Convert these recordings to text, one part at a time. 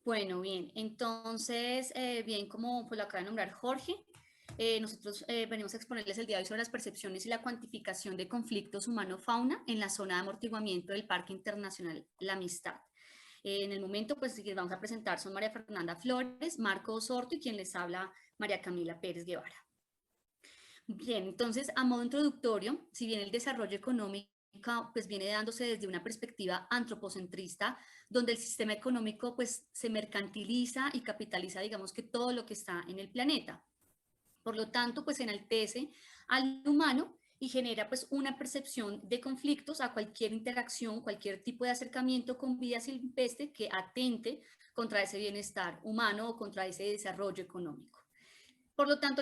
Bueno, bien, entonces, bien, como pues lo acaba de nombrar Jorge, nosotros venimos a exponerles el día de hoy sobre las percepciones y la cuantificación de conflictos humano-fauna en la zona de amortiguamiento del Parque Internacional La Amistad. En el momento, pues, que vamos a presentar son María Fernanda Flores, Marco Osorto y quien les habla, María Camila Pérez Guevara. Bien, entonces, a modo introductorio, si bien el desarrollo económico pues viene dándose desde una perspectiva antropocentrista, donde el sistema económico pues se mercantiliza y capitaliza, digamos que todo lo que está en el planeta. Por lo tanto, pues enaltece al humano y genera pues una percepción de conflictos a cualquier interacción, cualquier tipo de acercamiento con vida silvestre que atente contra ese bienestar humano o contra ese desarrollo económico. Por lo tanto,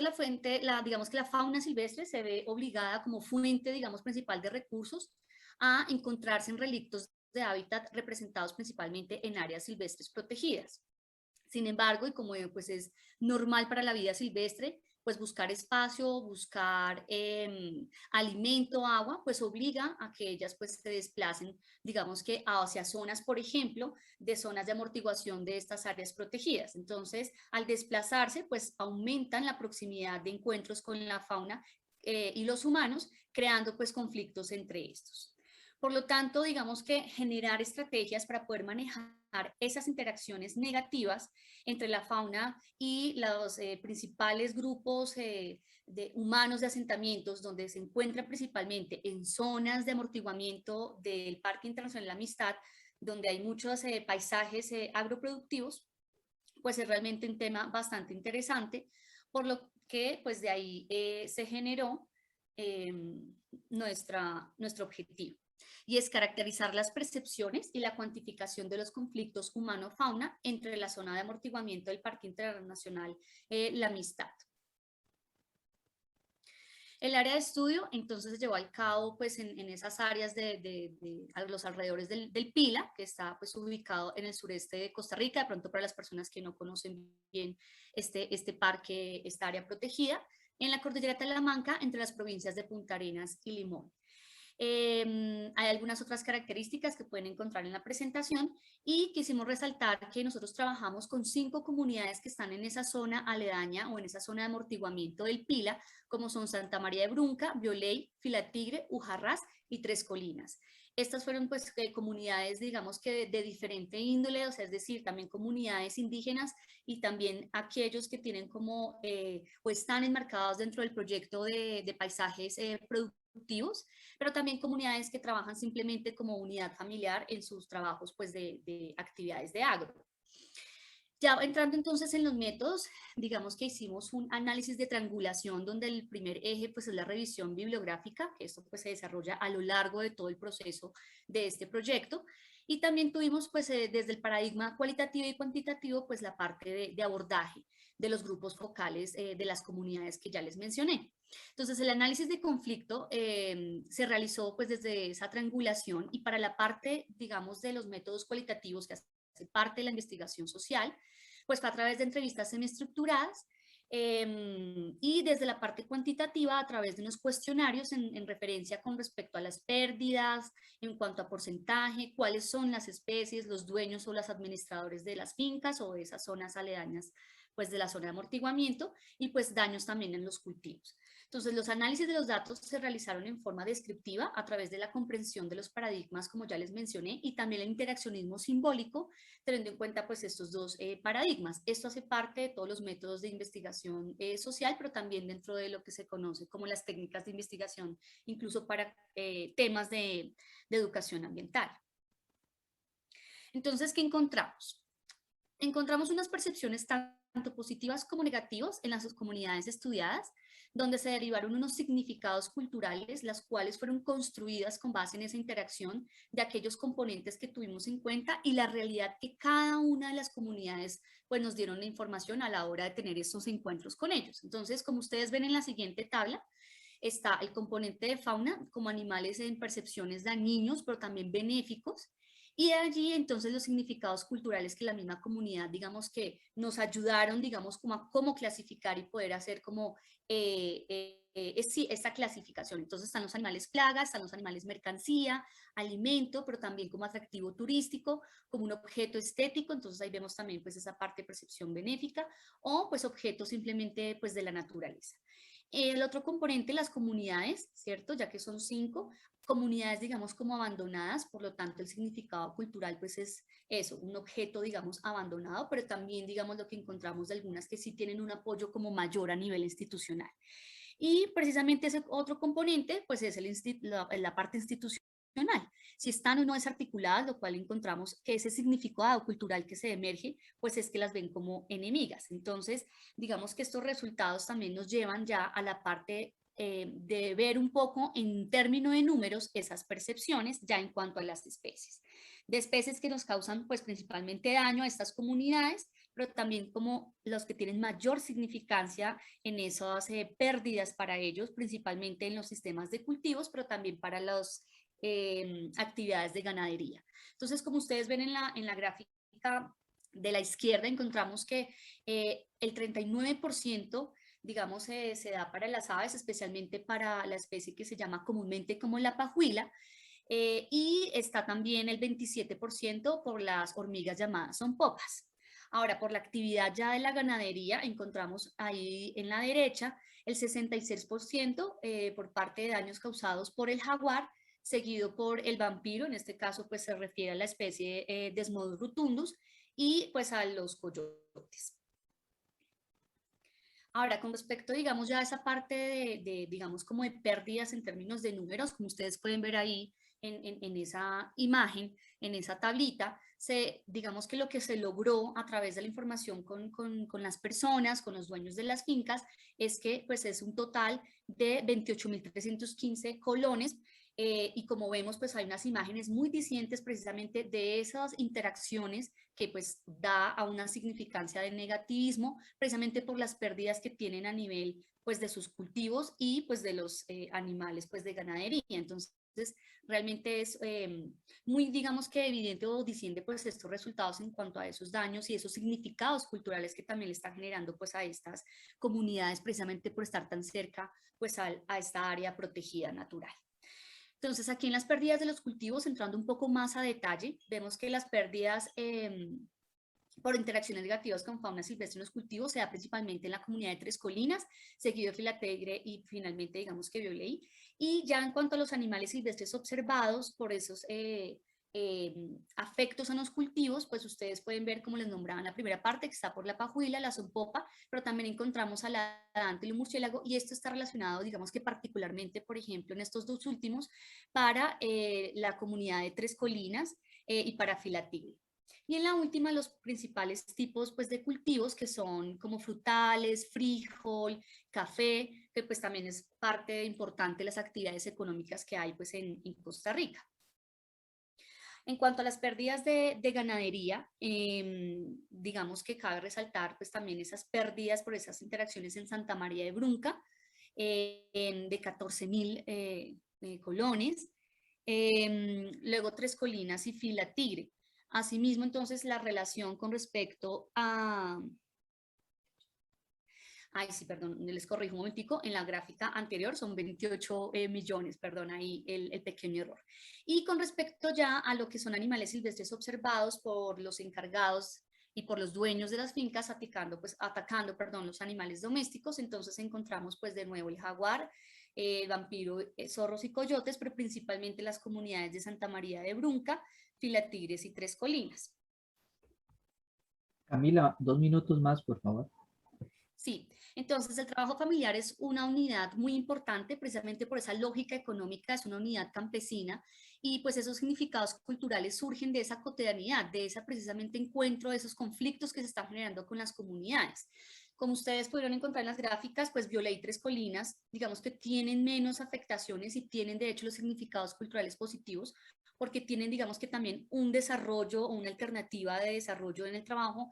digamos que la fauna silvestre se ve obligada como fuente, digamos, principal de recursos a encontrarse en relictos de hábitat representados principalmente en áreas silvestres protegidas. Sin embargo, y como pues es normal para la vida silvestre, pues buscar espacio, buscar alimento, agua, pues obliga a que ellas pues se desplacen, digamos que hacia zonas, por ejemplo, de zonas de amortiguación de estas áreas protegidas. Entonces, al desplazarse, pues aumentan la proximidad de encuentros con la fauna y los humanos, creando pues conflictos entre estos. Por lo tanto, digamos que generar estrategias para poder manejar esas interacciones negativas entre la fauna y los principales grupos de humanos de asentamientos, donde se encuentran principalmente en zonas de amortiguamiento del Parque Internacional de la Amistad, donde hay muchos paisajes agroproductivos, pues es realmente un tema bastante interesante, por lo que pues de ahí se generó eh, nuestro objetivo. Y es caracterizar las percepciones y la cuantificación de los conflictos humano-fauna entre la zona de amortiguamiento del Parque Internacional La Amistad. El área de estudio entonces se llevó al cabo pues en esas áreas de a los alrededores del Pila, que está pues ubicado en el sureste de Costa Rica, de pronto para las personas que no conocen bien este parque, esta área protegida, en la cordillera de Talamanca, entre las provincias de Punta Arenas y Limón. Hay algunas otras características que pueden encontrar en la presentación y quisimos resaltar que nosotros trabajamos con 5 comunidades que están en esa zona aledaña o en esa zona de amortiguamiento del Pila, como son Santa María de Brunca, Violey, Filatigre, Ujarrás y Tres Colinas. Estas fueron pues comunidades, digamos que de diferente índole, o sea, es decir, también comunidades indígenas y también aquellos que tienen como o están enmarcados dentro del proyecto de paisajes productivos, pero también comunidades que trabajan simplemente como unidad familiar en sus trabajos pues, de actividades de agro. Ya entrando entonces en los métodos, digamos que hicimos un análisis de triangulación donde el primer eje pues es la revisión bibliográfica, que esto pues se desarrolla a lo largo de todo el proceso de este proyecto, y también tuvimos pues desde el paradigma cualitativo y cuantitativo pues la parte de abordaje de los grupos focales de las comunidades que ya les mencioné. Entonces el análisis de conflicto se realizó pues desde esa triangulación y para la parte digamos de los métodos cualitativos que hace parte de la investigación social, pues fue a través de entrevistas semiestructuradas y desde la parte cuantitativa a través de unos cuestionarios en referencia con respecto a las pérdidas, en cuanto a porcentaje, cuáles son las especies, los dueños o los administradores de las fincas o de esas zonas aledañas pues de la zona de amortiguamiento y pues daños también en los cultivos. Entonces, los análisis de los datos se realizaron en forma descriptiva a través de la comprensión de los paradigmas, como ya les mencioné, y también el interaccionismo simbólico, teniendo en cuenta pues estos dos paradigmas. Esto hace parte de todos los métodos de investigación social, pero también dentro de lo que se conoce como las técnicas de investigación, incluso para temas de educación ambiental. Entonces, ¿qué encontramos? Encontramos unas percepciones tanto positivas como negativas en las comunidades estudiadas, donde se derivaron unos significados culturales, las cuales fueron construidas con base en esa interacción de aquellos componentes que tuvimos en cuenta y la realidad que cada una de las comunidades pues, nos dieron la información a la hora de tener estos encuentros con ellos. Entonces, como ustedes ven en la siguiente tabla, está el componente de fauna como animales en percepciones dañinos, pero también benéficos, Y allí entonces los significados culturales que la misma comunidad, digamos que nos ayudaron, digamos, como a cómo clasificar y poder hacer como sí, esta clasificación. Entonces están los animales plaga, están los animales mercancía, alimento, pero también como atractivo turístico, como un objeto estético, entonces ahí vemos también pues esa parte de percepción benéfica, o pues objetos simplemente pues de la naturaleza. El otro componente, las comunidades, ¿cierto? Ya que son 5, comunidades, digamos, como abandonadas, por lo tanto el significado cultural pues es eso, un objeto, digamos, abandonado, pero también, digamos, lo que encontramos de algunas que sí tienen un apoyo como mayor a nivel institucional. Y precisamente ese otro componente, pues es la parte institucional. Si están o no desarticuladas, lo cual encontramos que ese significado cultural que se emerge, pues es que las ven como enemigas. Entonces, digamos que estos resultados también nos llevan ya a la parte de ver un poco en términos de números esas percepciones ya en cuanto a las especies. De especies que nos causan pues principalmente daño a estas comunidades, pero también como los que tienen mayor significancia en esas pérdidas para ellos, principalmente en los sistemas de cultivos, pero también para las actividades de ganadería. Entonces, como ustedes ven en la gráfica de la izquierda, encontramos que el 39% digamos, se da para las aves, especialmente para la especie que se llama comúnmente como la pajuila, y está también el 27% por las hormigas llamadas sonpopas. Ahora, por la actividad ya de la ganadería, encontramos ahí en la derecha el 66% por parte de daños causados por el jaguar, seguido por el vampiro, en este caso pues se refiere a la especie Desmodus rotundus, y pues a los coyotes. Ahora, con respecto, digamos, ya a esa parte digamos, como de pérdidas en términos de números, como ustedes pueden ver ahí en esa imagen, en esa tablita, digamos que lo que se logró a través de la información con las personas, con los dueños de las fincas, es que pues es un total de 28.315 colones, y como vemos, pues hay unas imágenes muy discientes precisamente de esas interacciones que pues da a una significancia de negativismo, precisamente por las pérdidas que tienen a nivel pues de sus cultivos y pues de los animales pues de ganadería. Entonces, realmente es muy, digamos que evidente o diciende pues estos resultados en cuanto a esos daños y esos significados culturales que también le están generando pues a estas comunidades precisamente por estar tan cerca pues a esta área protegida natural. Entonces, aquí en las pérdidas de los cultivos, entrando un poco más a detalle, vemos que las pérdidas por interacciones negativas con fauna silvestre en los cultivos se da principalmente en la comunidad de Tres Colinas, seguido de Filategre y finalmente digamos que Violey. Y ya en cuanto a los animales silvestres observados por esos afectos a los cultivos, pues ustedes pueden ver como les nombraban la primera parte, que está por la pajuila, la sonpopa, pero también encontramos a la dante y el murciélago, y esto está relacionado, digamos que particularmente, por ejemplo, en estos dos últimos, para la comunidad de Tres Colinas y para Filatigre. Y en la última, los principales tipos pues, de cultivos que son como frutales, frijol, café, que pues también es parte importante de las actividades económicas que hay pues, en Costa Rica. En cuanto a las pérdidas de ganadería, digamos que cabe resaltar pues también esas pérdidas por esas interacciones en Santa María de Brunca, de 14.000 colones, luego Tres Colinas y Fila Tigre. Asimismo, entonces, la relación con respecto a... Ay, sí, perdón, les corrijo un momentico, en la gráfica anterior son 28 millones, perdón, ahí el pequeño error. Y con respecto ya a lo que son animales silvestres observados por los encargados y por los dueños de las fincas atacando, perdón, los animales domésticos, entonces encontramos pues de nuevo el jaguar, el vampiro, zorros y coyotes, pero principalmente las comunidades de Santa María de Brunca, Filatigres y Tres Colinas. Camila, 2 minutos más, por favor. Sí, entonces el trabajo familiar es una unidad muy importante precisamente por esa lógica económica, es una unidad campesina y pues esos significados culturales surgen de esa cotidianidad, de ese precisamente encuentro, de esos conflictos que se están generando con las comunidades. Como ustedes pudieron encontrar en las gráficas, pues Violey y Tres Colinas, digamos que tienen menos afectaciones y tienen de hecho los significados culturales positivos porque tienen, digamos que también un desarrollo o una alternativa de desarrollo en el trabajo,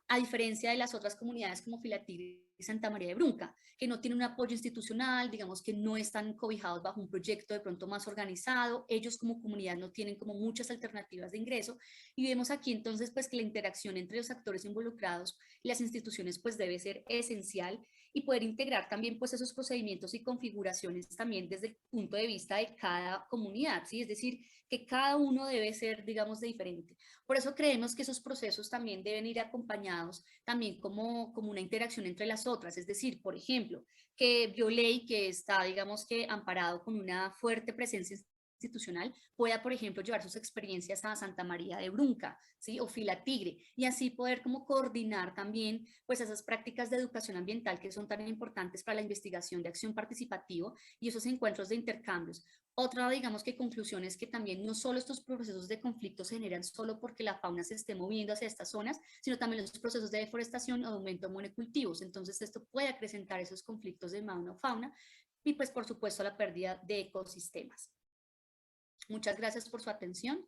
a diferencia de las otras comunidades como Filatigre y Santa María de Brunca, que no tienen un apoyo institucional, digamos que no están cobijados bajo un proyecto de pronto más organizado, ellos como comunidad no tienen como muchas alternativas de ingreso, y vemos aquí entonces pues que la interacción entre los actores involucrados y las instituciones pues debe ser esencial, y poder integrar también pues esos procedimientos y configuraciones también desde el punto de vista de cada comunidad, ¿sí? Es decir, que cada uno debe ser, digamos, de diferente. Por eso creemos que esos procesos también deben ir acompañados también como una interacción entre las otras, es decir, por ejemplo, que Bioley, que está, digamos que amparado con una fuerte presencia institucional, pueda, por ejemplo, llevar sus experiencias a Santa María de Brunca, ¿sí? O Filatigre, y así poder como coordinar también pues esas prácticas de educación ambiental que son tan importantes para la investigación de acción participativa y esos encuentros de intercambios. Otra, digamos que conclusión es que también no solo estos procesos de conflicto se generan solo porque la fauna se esté moviendo hacia estas zonas, sino también los procesos de deforestación o de aumento de monocultivos. Entonces esto puede acrecentar esos conflictos de fauna y pues por supuesto la pérdida de ecosistemas. Muchas gracias por su atención